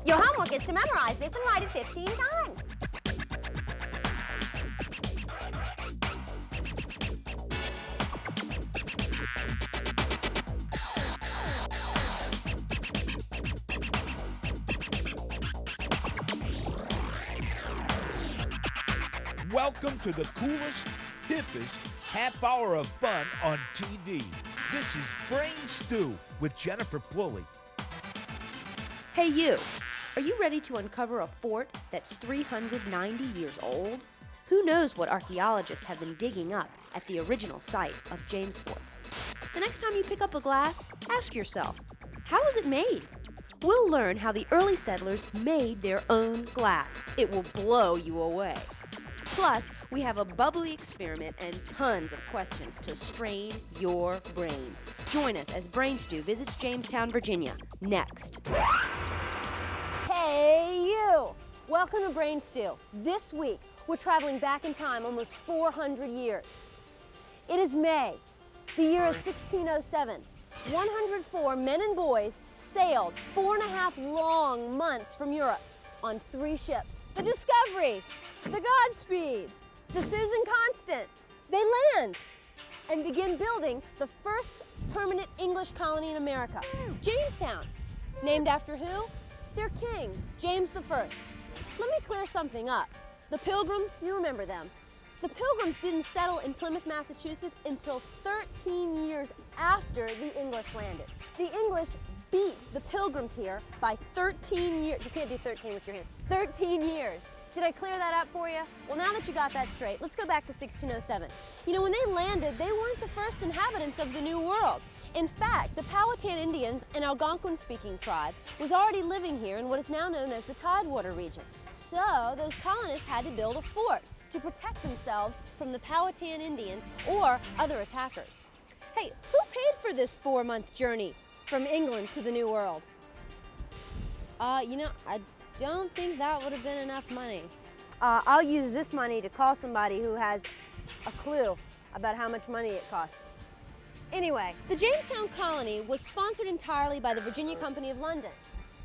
Your homework is to memorize this and write it 15 times. Welcome to the coolest, hippest half hour of fun on TV. This is Brain Stew with Jennifer Pulley. Hey you, are you ready to uncover a fort that's 390 years old? Who knows what archaeologists have been digging up at the original site of James Fort? The next time you pick up a glass, ask yourself, how was it made? We'll learn how the early settlers made their own glass. It will blow you away. Plus, we have a bubbly experiment and tons of questions to strain your brain. Join us as Brain Stew visits Jamestown, Virginia, next. Hey you! Welcome to Brain Stew. This week, we're traveling back in time almost 400 years. It is May. The year is 1607. 104 men and boys sailed 4.5 long months from Europe on 3 ships. The Discovery, the Godspeed, the Susan Constant. They land and begin building the first permanent English colony in America, Jamestown. Named after who? Their king, James I. Let me clear something up. The Pilgrims, you remember them. The Pilgrims didn't settle in Plymouth, Massachusetts until 13 years after the English landed. The English beat the Pilgrims here by 13 years. You can't do 13 with your hands. 13 years. Did I clear that up for you? Well, now that you got that straight, let's go back to 1607. You know, when they landed, they weren't the first inhabitants of the New World. In fact, the Powhatan Indians, an Algonquin-speaking tribe, was already living here in what is now known as the Tidewater region. So those colonists had to build a fort to protect themselves from the Powhatan Indians or other attackers. Hey, who paid for this 4-month journey from England to the New World? You know, I don't think that would have been enough money. I'll use this money to call somebody who has a clue about how much money it cost. Anyway, the Jamestown colony was sponsored entirely by the Virginia Company of London.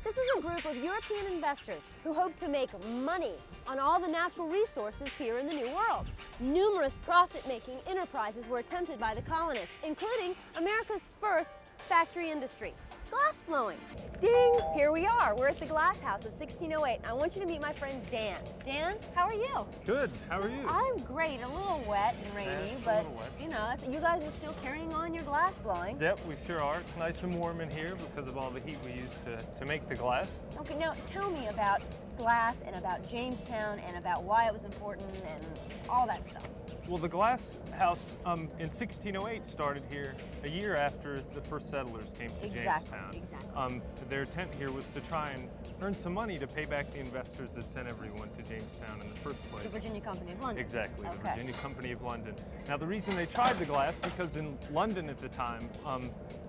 This was a group of European investors who hoped to make money on all the natural resources here in the New World. Numerous profit-making enterprises were attempted by the colonists, including America's first factory industry, glass blowing. Ding! Here we are. We're at the glass house of 1608. I want you to meet my friend Dan. Dan, how are you? Good. How are you? I'm great. A little wet and rainy, but you know, you guys are still carrying on your glass blowing. Yep, we sure are. It's nice and warm in here because of all the heat we use to make the glass. Okay, now tell me about glass and about Jamestown and about why it was important and all that stuff. Well, the glass house in 1608 started here a year after the first settlers came to Jamestown. Exactly. Their intent here was to try and earn some money to pay back the investors that sent everyone to Jamestown in the first place. The Virginia Company of London. Exactly, Okay. the Virginia Company of London. Now, the reason they tried the glass, because in London at the time,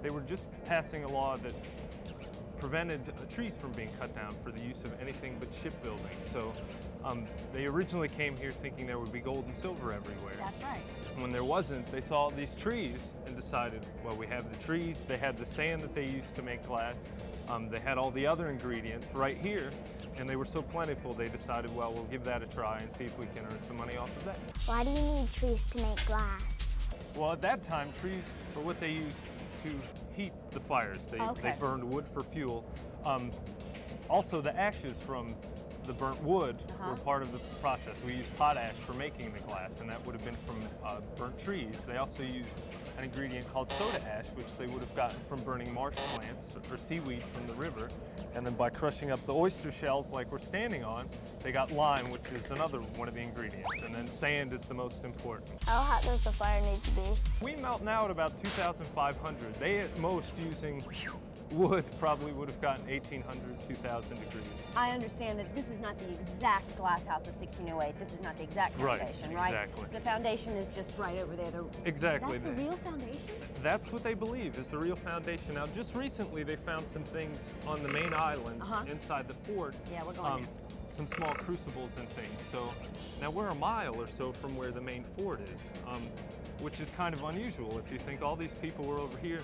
they were just passing a law that prevented trees from being cut down for the use of anything but shipbuilding. So they originally came here thinking there would be gold and silver everywhere. That's right. And when there wasn't, they saw these trees and decided, well, we have the trees, they had the sand that they used to make glass, they had all the other ingredients right here, and they were so plentiful they decided, well, we'll give that a try and see if we can earn some money off of that. Why do you need trees to make glass? Well, at that time, trees were what they used to heat the fires. They burned wood for fuel. Also, the ashes from the burnt wood were part of the process. We used potash for making the glass, and that would have been from burnt trees. They also used an ingredient called soda ash, which they would have gotten from burning marsh plants or seaweed from the river. And then by crushing up the oyster shells like we're standing on, they got lime, which is another one of the ingredients. And then sand is the most important. How hot does the fire need to be? We melt now at about 2,500. They at most using wood probably would have gotten 1,800, 2,000 degrees. I understand that this is not the exact glass house of 1608. This is not the exact foundation, right? Exactly. The foundation is just right over there. Exactly. That's the real foundation? That's what they believe is the real foundation. Now, just recently, they found some things on the main island inside the fort. Yeah, we're going there. Some small crucibles and things. So now we're a mile or so from where the main fort is, which is kind of unusual if you think all these people were over here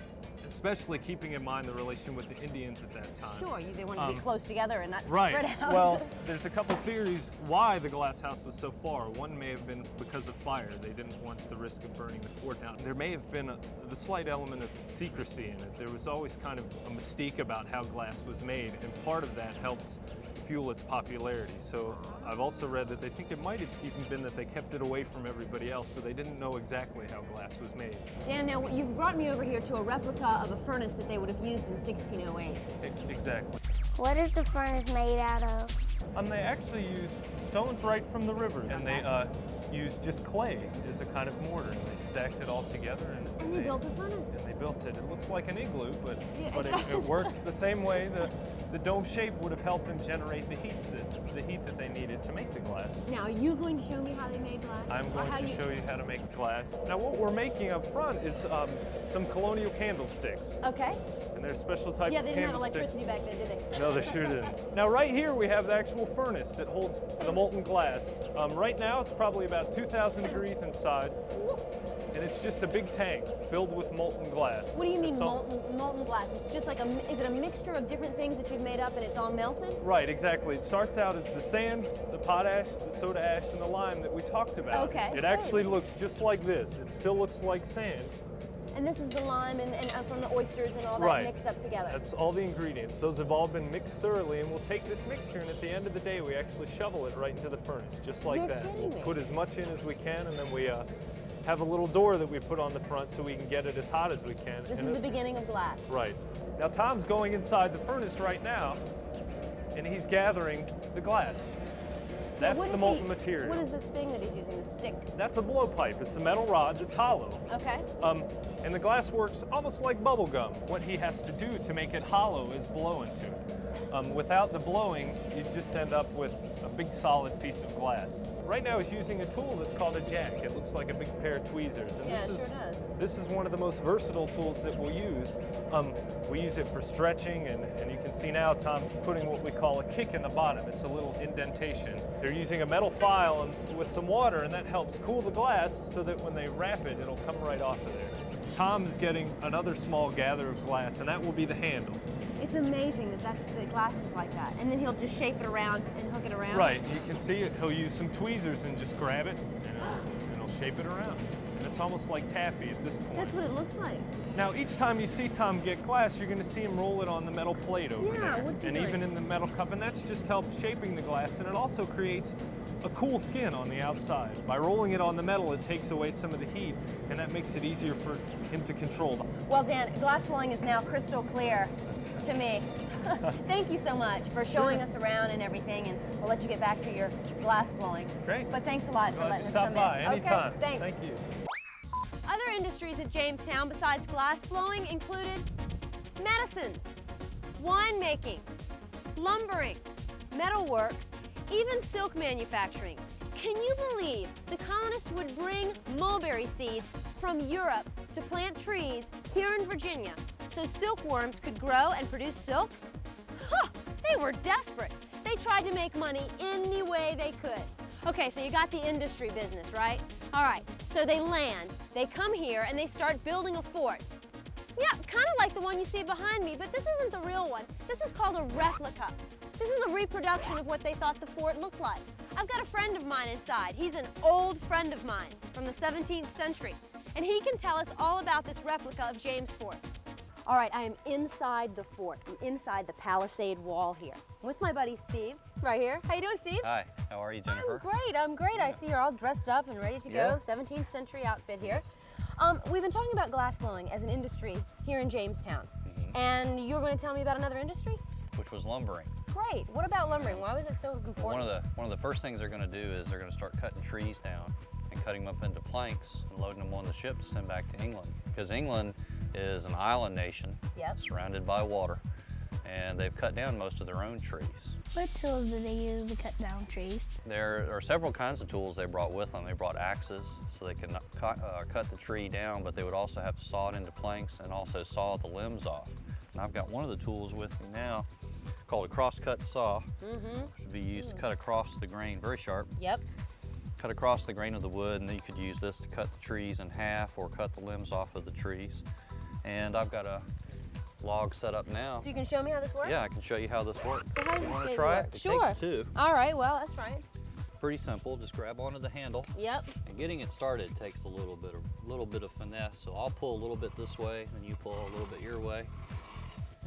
especially keeping in mind the relation with the Indians at that time. Sure, they wanted to be close together and not Right. spread out. Well, there's a couple theories why the glass house was so far. One may have been because of fire. They didn't want the risk of burning the fort down. There may have been the slight element of secrecy in it. There was always kind of a mystique about how glass was made, and part of that helped fuel its popularity. So I've also read that they think it might have even been that they kept it away from everybody else, so they didn't know exactly how glass was made. Dan, now you've brought me over here to a replica of a furnace that they would have used in 1608. Exactly. What is the furnace made out of? They actually use stones right from the river, and they used just clay as a kind of mortar. And they stacked it all together, And they built a furnace. And they built it. It looks like an igloo, but Yeah, it works the same way. The dome shape would have helped them generate the heat that they needed to make the glass. Now, are you going to show me how they made glass? I'm going to show you how to make glass. Now, what we're making up front is some Colonial candlesticks. Okay. And they're a special type Yeah, of they didn't have candlestick. electricity back then, did they? No, they sure didn't. Now, right here we have the actual furnace that holds the molten glass. Right now, it's probably about 2,000 degrees inside, and it's just a big tank filled with molten glass. What do you mean It's all- molten glass? It's just like is it a mixture of different things that you've made up and it's all melted? Right, exactly. It starts out as the sand, the potash, the soda ash, and the lime that we talked about. Okay, It great. actually looks just like this. It still looks like sand. And this is the lime and from the oysters and all that Right. mixed up together. That's all the ingredients. Those have all been mixed thoroughly, and we'll take this mixture, and at the end of the day, we actually shovel it right into the furnace, just like You're that. kidding We'll me. put as much in as we can, and then we have a little door that we put on the front so we can get it as hot as we can. This And is the beginning of glass. Right. Now, Tom's going inside the furnace right now, and he's gathering the glass. Now, That's what the is molten material. What is this thing that he's using, the stick? That's a blowpipe. It's a metal rod that's hollow. Okay. And the glass works almost like bubble gum. What he has to do to make it hollow is blow into it. Without the blowing, you just end up with a big solid piece of glass. Right now he's using a tool that's called a jack. It looks like a big pair of tweezers. And Yeah, this it is sure does. this is one of the most versatile tools that we'll use. We use it for stretching, and you can see now Tom's putting what we call a kick in the bottom. It's a little indentation. They're using a metal file with some water, and that helps cool the glass so that when they wrap it, it'll come right off of there. Tom is getting another small gather of glass, and that will be the handle. It's amazing that the glass is like that. And then he'll just shape it around and hook it around. Right, you can see it. He'll use some tweezers and just grab it, and he'll shape it around. And it's almost like taffy at this point. That's what it looks like. Now, each time you see Tom get glass, you're going to see him roll it on the metal plate over Yeah, there. what's he And doing? even in the metal cup, and that's just helped shaping the glass, and it also creates a cool skin on the outside. By rolling it on the metal, it takes away some of the heat, and that makes it easier for him to control. Well, Dan, glass blowing is now crystal clear to me. Thank you so much for showing us around and everything, and we'll let you get back to your glass blowing. Great. But thanks a lot for Glad letting to us stop come by in. anytime. Okay, thanks. Thank you. Other industries at Jamestown besides glass blowing included medicines, winemaking, lumbering, metalworks, even silk manufacturing. Can you believe the colonists would bring mulberry seeds from Europe to plant trees here in Virginia so silkworms could grow and produce silk? Huh, they were desperate. They tried to make money any way they could. Okay, so you got the industry business, right? All right, so they land, they come here, and they start building a fort. Yeah, kind of like the one you see behind me, but this isn't the real one. This is called a replica. This is a reproduction of what they thought the fort looked like. I've got a friend of mine inside. He's an old friend of mine from the 17th century, and he can tell us all about this replica of James Fort. All right, I am inside the fort. I'm inside the palisade wall here. I'm with my buddy Steve, right here. How you doing, Steve? Hi, how are you, Jennifer? I'm great. I see you're all dressed up and ready to go. Yeah. 17th century outfit here. We've been talking about glass blowing as an industry here in Jamestown. And you're going to tell me about another industry? Which was lumbering. Great. What about lumbering? Why was it so important? One of the first things they're going to do is they're going to start cutting trees down and cutting them up into planks and loading them on the ship to send back to England. Because England is an island nation surrounded by water, and they've cut down most of their own trees. What tools do they use to cut down trees? There are several kinds of tools they brought with them. They brought axes so they could cut the tree down, but they would also have to saw it into planks and also saw the limbs off. And I've got one of the tools with me now called a cross-cut saw. To be used to cut across the grain, very sharp. Yep. Cut across the grain of the wood, and then you could use this to cut the trees in half or cut the limbs off of the trees. And I've got a log set up now. So you can show me how this works? Yeah, I can show you how this works. So how does You this want to baby try work? it? It Sure. takes two. All right, well, let's try it. Pretty simple. Just grab onto the handle. Yep. And getting it started takes a little bit of finesse. So I'll pull a little bit this way, and you pull a little bit your way.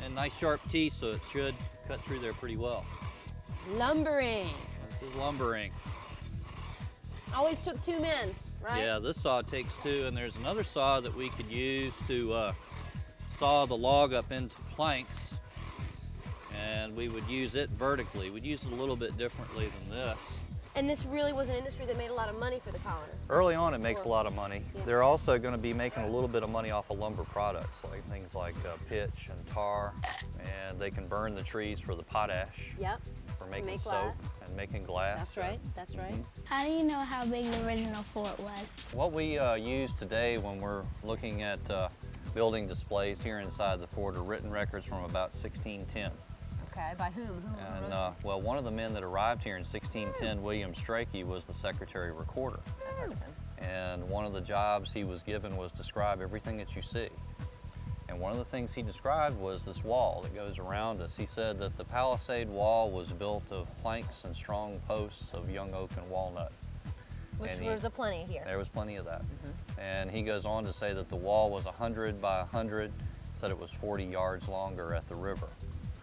And nice sharp teeth, so it should cut through there pretty well. Lumbering. This is lumbering. Always took 2 men, right? Yeah, this saw takes two, and there's another saw that we could use to saw the log up into planks, and we would use it vertically. We'd use it a little bit differently than this. And this really was an industry that made a lot of money for the colonists. Early on, it makes a lot of money. Yeah. They're also going to be making a little bit of money off of lumber products, like things like pitch and tar, and they can burn the trees for the potash. Yep. For making make soap glass. and making glass. That's right, that's right. How do you know how big the original fort was? What we use today when we're looking at building displays here inside the fort are written records from about 1610. Okay, by whom? And well, one of the men that arrived here in 1610, William Strachey, was the secretary recorder. I've heard of him. And one of the jobs he was given was describe everything that you see. And one of the things he described was this wall that goes around us. He said that the palisade wall was built of planks and strong posts of young oak and walnut. Which was a plenty here. There was plenty of that. And he goes on to say that the wall was 100 by 100, said it was 40 yards longer at the river.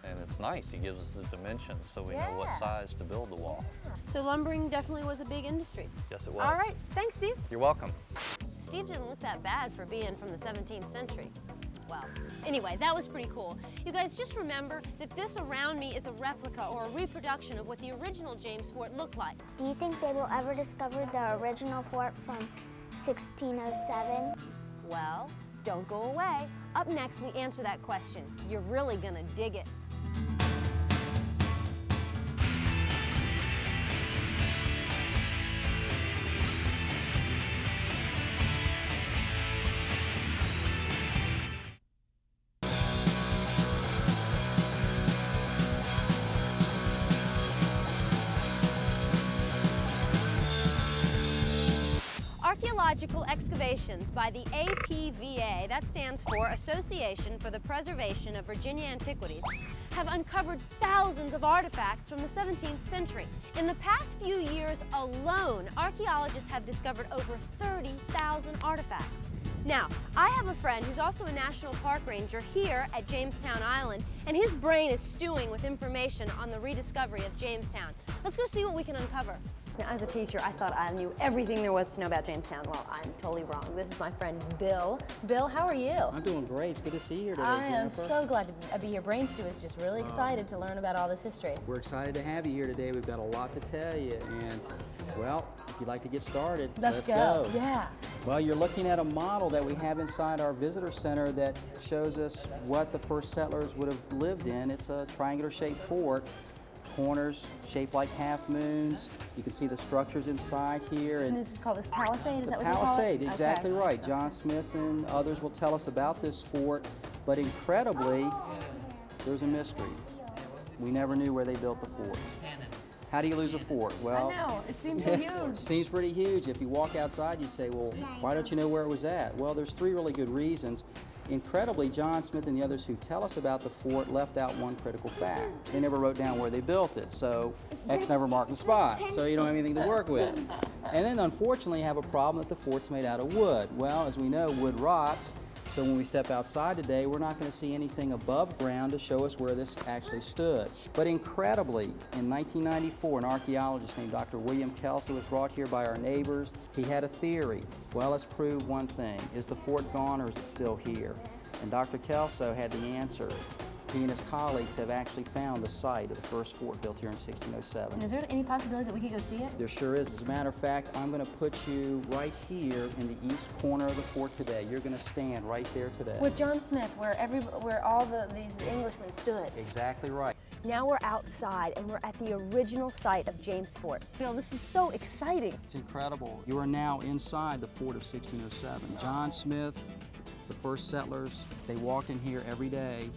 And it's nice, he gives us the dimensions so we know what size to build the wall. So lumbering definitely was a big industry. Yes, it was. All right, thanks, Steve. You're welcome. Steve didn't look that bad for being from the 17th century. Well, anyway, that was pretty cool. You guys just remember that this around me is a replica or a reproduction of what the original James Fort looked like. Do you think they will ever discover the original fort from 1607? Well, don't go away. Up next, we answer that question. You're really gonna dig it. Archaeological excavations by the APVA, that stands for Association for the Preservation of Virginia Antiquities, have uncovered thousands of artifacts from the 17th century. In the past few years alone, archaeologists have discovered over 30,000 artifacts. Now, I have a friend who's also a National Park Ranger here at Jamestown Island, and his brain is stewing with information on the rediscovery of Jamestown. Let's go see what we can uncover. Now, as a teacher, I thought I knew everything there was to know about Jamestown. Well, I'm totally wrong. This is my friend Bill. Bill, how are you? I'm doing great. It's good to see you here today, I am Jennifer. so glad to be here. Brain Stew is just really excited to learn about all this history. We're excited to have you here today. We've got a lot to tell you. And, well, if you'd like to get started, let's go. Yeah. Well, you're looking at a model that we have inside our visitor center that shows us what the first settlers would have lived in. It's a triangular-shaped fort. Corners shaped like half moons. You can see the structures inside here. And this is called this palisade, is that what Palisade, you call it? exactly Okay. right. John Smith and others will tell us about this fort, but incredibly, there's a mystery. We never knew where they built the fort. How do you lose a fort? Well, I know, it seems so huge. Seems pretty huge. If you walk outside, you'd say, well, why don't you know where it was at? Well, there's three really good reasons. Incredibly, John Smith and the others who tell us about the fort left out one critical fact. They never wrote down where they built it, so X never marked the spot, so you don't have anything to work with. And then, unfortunately, you have a problem that the fort's made out of wood. Well, as we know, wood rots, so when we step outside today, we're not going to see anything above ground to show us where this actually stood. But incredibly, in 1994, an archaeologist named Dr. William Kelso was brought here by our neighbors. He had a theory. Well, let's prove one thing. Is the fort gone or is it still here? And Dr. Kelso had the answer. He and his colleagues have actually found the site of the first fort built here in 1607. Is there any possibility that we could go see it? There sure is. As a matter of fact, I'm going to put you right here in the east corner of the fort today. You're going to stand right there today. With John Smith, where all these Englishmen stood. Exactly right. Now we're outside and we're at the original site of James Fort. Bill, this is so exciting. It's incredible. You are now inside the fort of 1607. John Smith, the first settlers, they walked in here every day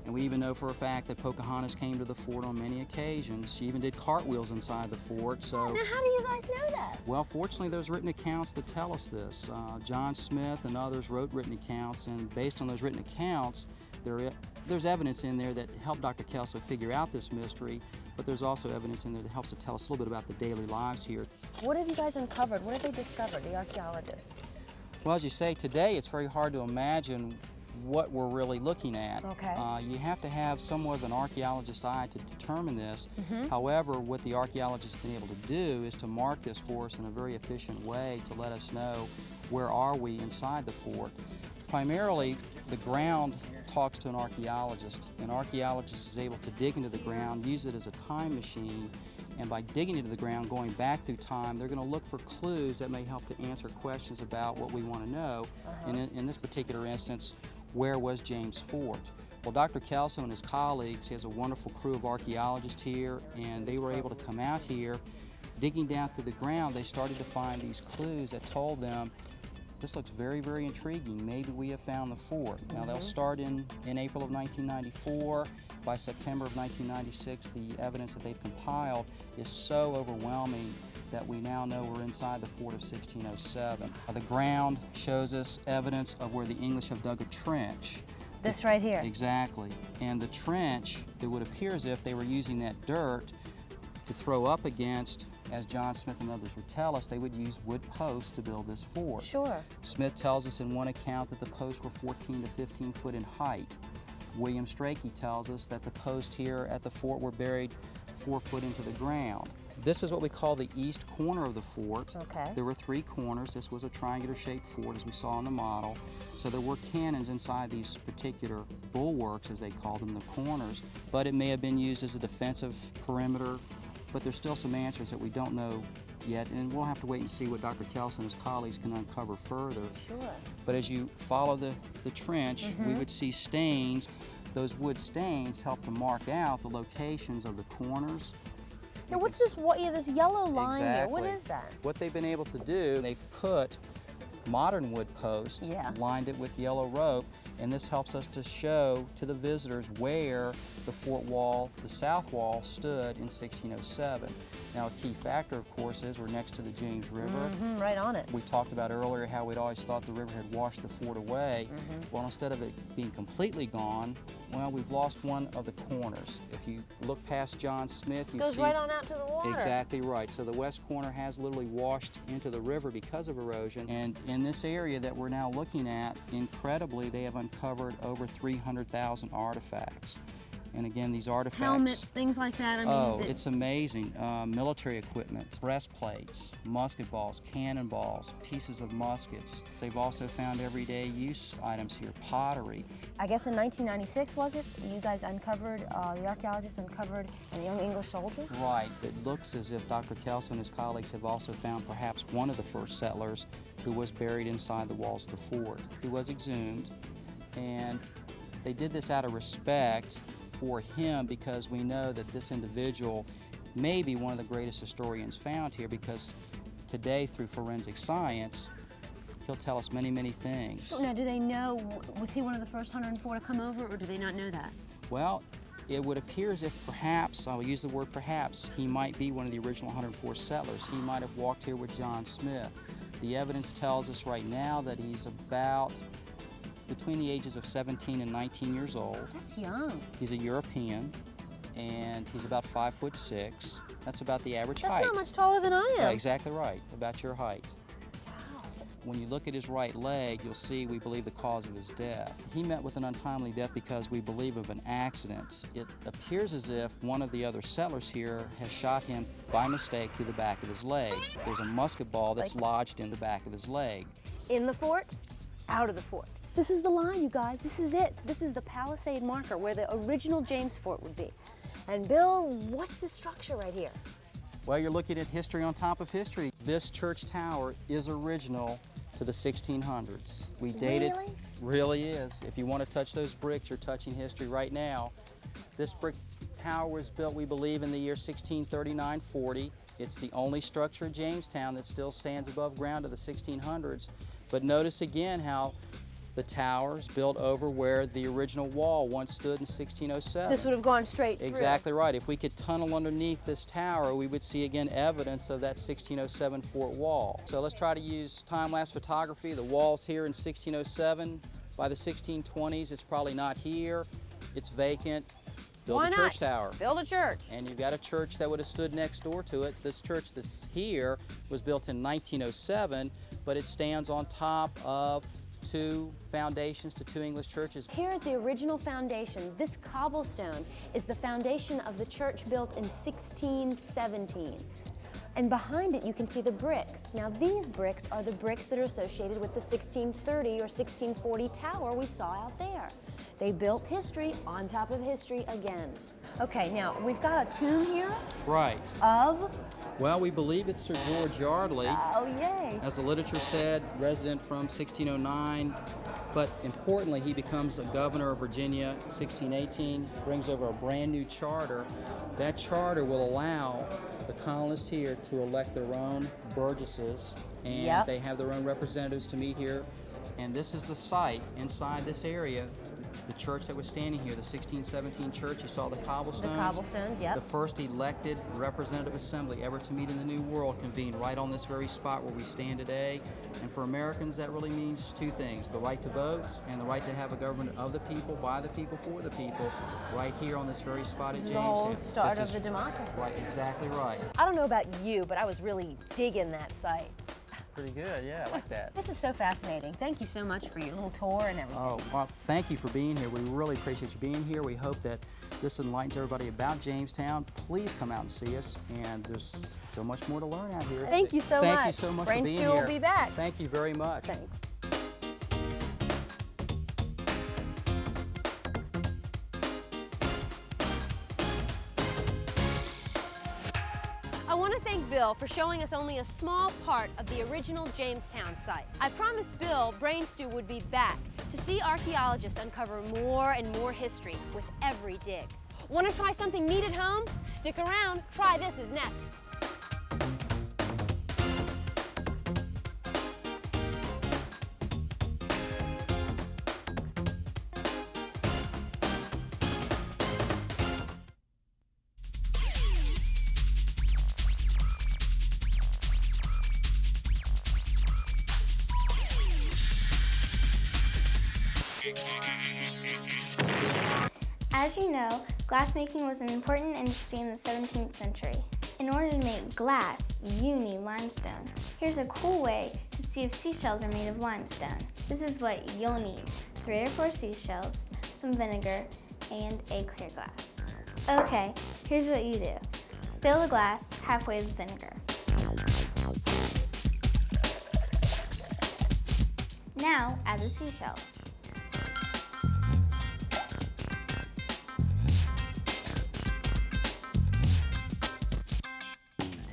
And we even know for a fact that Pocahontas came to the fort on many occasions. She even did cartwheels inside the fort. So, now, how do you guys know that? well, fortunately, there's written accounts that tell us this. John Smith and others wrote written accounts, and based on those written accounts, there's evidence in there that helped Dr. Kelso figure out this mystery, but there's also evidence in there that helps to tell us a little bit about the daily lives here. What have you guys uncovered? What have they discovered, the archaeologists? Well, as you say, today it's very hard to imagine what we're really looking at. Okay. You have to have somewhat of an archaeologist's eye to determine this. However, what the archaeologists have been able to do is to mark this for us in a very efficient way to let us know where are we inside the fort. Primarily, the ground talks to an archaeologist. An archaeologist is able to dig into the ground, use it as a time machine, and by digging into the ground, going back through time, they're going to look for clues that may help to answer questions about what we want to know. And in this particular instance, where was James Fort? Well, Dr. Kelso and his colleagues, he has a wonderful crew of archaeologists here, and they were able to come out here, digging down through the ground. They started to find these clues that told them, this looks very, very intriguing. Maybe we have found the fort. Now, they'll start in April of 1994. By September of 1996, the evidence that they've compiled is so overwhelming that we now know we're inside the fort of 1607. The ground shows us evidence of where the English have dug a trench. This right here? Exactly. And the trench, it would appear as if they were using that dirt to throw up against. As John Smith and others would tell us, they would use wood posts to build this fort. Sure. Smith tells us in one account that the posts were 14 to 15 foot in height. William Strachey tells us that the posts here at the fort were buried 4 foot into the ground. This is what we call the east corner of the fort. Okay. There were 3 corners. This was a triangular shaped fort as we saw in the model. So there were cannons inside these particular bulwarks, as they called them, the corners. But it may have been used as a defensive perimeter. But there's still some answers that we don't know yet, and we'll have to wait and see what Dr. Kelso and his colleagues can uncover further. Sure. But as you follow the trench, we would see stains. Those wood stains help to mark out the locations of the corners. Now, what's this yellow line here? What Exactly. is that? What they've been able to do, they've put modern wood posts, lined it with yellow rope, and this helps us to show to the visitors where the fort wall, the south wall, stood in 1607. Now, a key factor, of course, is we're next to the James River. Right on it. We talked about earlier how we'd always thought the river had washed the fort away. Well, instead of it being completely gone, well, we've lost one of the corners. If you look past John Smith, you Goes see right on out to the water. Exactly right. So the west corner has literally washed into the river because of erosion. And in this area that we're now looking at, incredibly, they have uncovered over 300,000 artifacts. And again, these artifacts... Helmets, things like that. I mean, it's amazing. Military equipment, breastplates, musket balls, cannonballs, pieces of muskets. They've also found everyday use items here, pottery. I guess in 1996, was it? You guys uncovered, the archaeologists uncovered a young English soldier? Right. It looks as if Dr. Kelso and his colleagues have also found perhaps one of the first settlers who was buried inside the walls of the fort, who was exhumed. And they did this out of respect for him because we know that this individual may be one of the greatest historians found here, because today, through forensic science, he'll tell us many, many things. So now, do they know, was he one of the first 104 to come over, or do they not know that? Well, it would appear as if perhaps, I will use the word perhaps, he might be one of the original 104 settlers. He might have walked here with John Smith. The evidence tells us right now that he's about between the ages of 17 and 19 years old. That's young. He's a European, and he's about 5'6". That's about the average height. That's not much taller than I am. Yeah, exactly right, about your height. Wow. When you look at his right leg, you'll see we believe the cause of his death. He met with an untimely death because we believe of an accident. It appears as if one of the other settlers here has shot him by mistake through the back of his leg. There's a musket ball that's lodged in the back of his leg. In the fort, out of the fort. This is the line, you guys. This is it. This is the palisade marker where the original James Fort would be. And Bill, what's the structure right here? Well, you're looking at history on top of history. This church tower is original to the 1600s. We date it. Really is. If you want to touch those bricks, you're touching history right now. This brick tower was built, we believe, in the year 1639-40. It's the only structure in Jamestown that still stands above ground to the 1600s. But notice again how the towers built over where the original wall once stood in 1607. This would have gone straight through. Exactly right. If we could tunnel underneath this tower, we would see again evidence of that 1607 fort wall. So let's try to use time-lapse photography. The wall's here in 1607. By the 1620s, it's probably not here. It's vacant. Build Why a church tower. Build a church. And you've got a church that would have stood next door to it. This church that's here was built in 1907, but it stands on top of two foundations to two English churches. Here is the original foundation. This cobblestone is the foundation of the church built in 1617. And behind it, you can see the bricks. Now, these bricks are the bricks that are associated with the 1630 or 1640 tower we saw out there. They built history on top of history again. Okay, now, we've got a tomb here. Right. Of? Well, we believe it's Sir George Yardley. Oh, yay. As the literature said, resident from 1609. But importantly, he becomes a governor of Virginia, 1618, brings over a brand new charter. That charter will allow the colonists here to elect their own burgesses, and they have their own representatives to meet here. And this is the site inside this area, the church that was standing here, the 1617 church. You saw the cobblestones. The cobblestones, yep. The first elected representative assembly ever to meet in the New World convened right on this very spot where we stand today. And for Americans, that really means two things: the right to vote and the right to have a government of the people, by the people, for the people, right here on this very spot at Jamestown. The whole start of the democracy. Right, exactly right. I don't know about you, but I was really digging that site. Pretty good, yeah, I like that. This is so fascinating. Thank you so much for your little tour and everything. Oh, well, thank you for being here. We really appreciate you being here. We hope that this enlightens everybody about Jamestown. Please come out and see us, and there's so much more to learn out here. Thank you so much. Thank you so much for being here. Brain Stew will be back. Thank you very much. Thanks. I want to thank Bill for showing us only a small part of the original Jamestown site. I promised Bill Brain Stew would be back to see archaeologists uncover more and more history with every dig. Want to try something neat at home? Stick around. Try This is next. As you know, glassmaking was an important industry in the 17th century. In order to make glass, you need limestone. Here's a cool way to see if seashells are made of limestone. This is what you'll need: 3 or 4 seashells, some vinegar, and a clear glass. Okay, here's what you do. Fill the glass halfway with vinegar. Now add the seashells.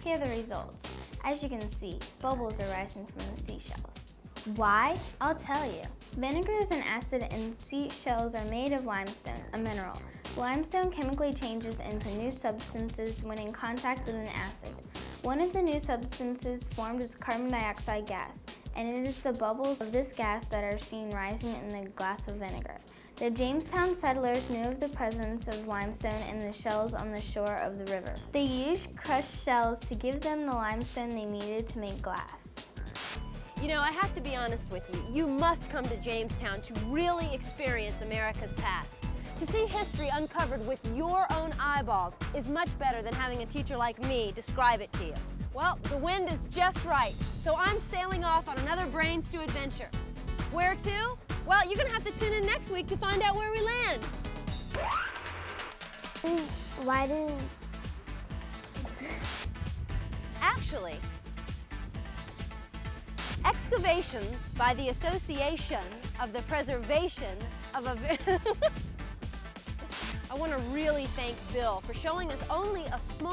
Here are the results. As you can see, bubbles are rising from the seashells. Why? I'll tell you. Vinegar is an acid and seashells are made of limestone, a mineral. Limestone chemically changes into new substances when in contact with an acid. One of the new substances formed is carbon dioxide gas, and it is the bubbles of this gas that are seen rising in the glass of vinegar. The Jamestown settlers knew of the presence of limestone in the shells on the shore of the river. They used crushed shells to give them the limestone they needed to make glass. You know, I have to be honest with you. You must come to Jamestown to really experience America's past. To see history uncovered with your own eyeballs is much better than having a teacher like me describe it to you. Well, the wind is just right, so I'm sailing off on another Brain Stew adventure. Where to? Well, you're gonna have to tune in next week to find out where we land. Why did... Actually, excavations by the Association of the Preservation of a... I want to really thank Bill for showing us only a small